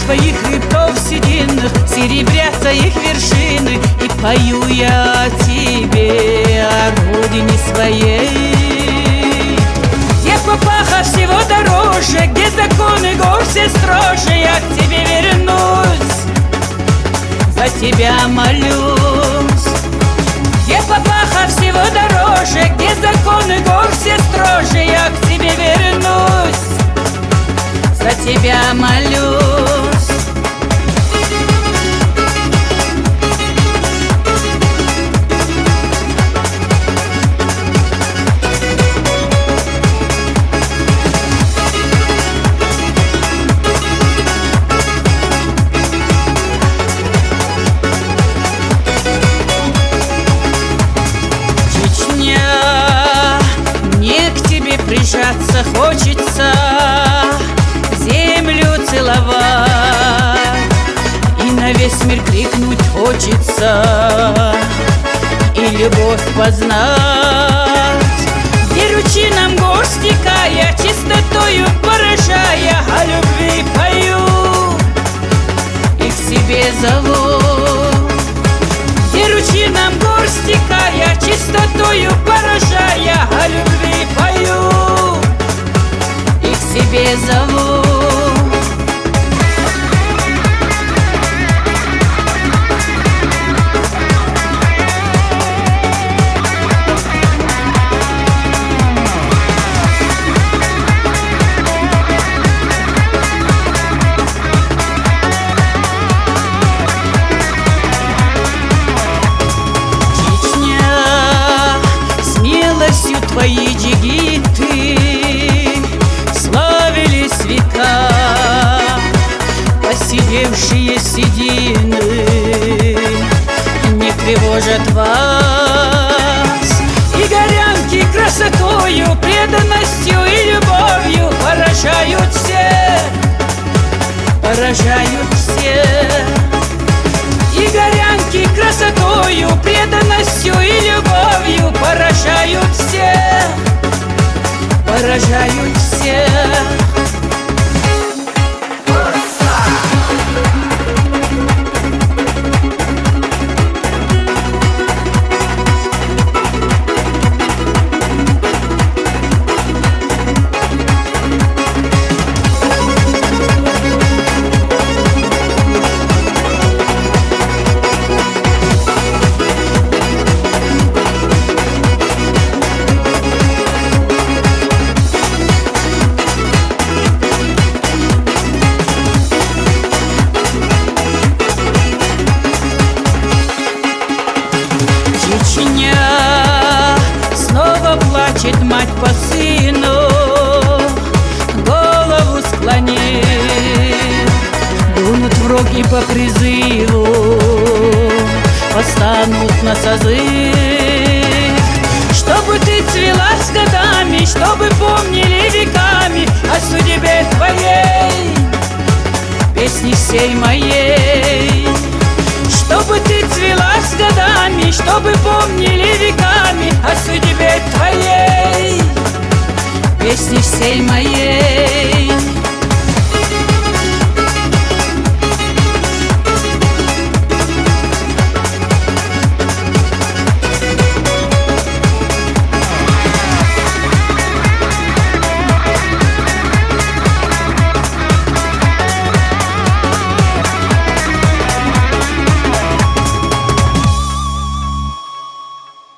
Твоих хребтов сединных серебрятся их вершины, и пою я о тебе, о родине своей. Где папаха всего дороже, где законы гор все строже, я к тебе вернусь, за тебя молюсь. Где папаха всего дороже, где законы гор все строже, я к тебе вернусь, за тебя молюсь. Прижаться хочется, землю целовать, и на весь мир крикнуть хочется, и любовь познать. Где ручинам гор стекая, чистотою поражая, о любви пою и к себе зову. Где ручинам гор стекая, чистотою поражая, о любви пою и к себе зову. Твои джигиты славились века, посидевшие седины не тревожат вас. И горянки красотою, преданностью и любовью поражают всех, поражают всех. И горянки красотою, преданностью и любовью поражают всех, поражают всех. Снова плачет мать по сыну, голову склонив, дунут в роги по призыву, восстанут на созыв. Чтобы ты цвела с годами, чтобы помнили веками о судьбе твоей, песни всей моей. Чтобы ты цвела с годами, чтобы помнили веками о судьбе твоей, песни всей моей.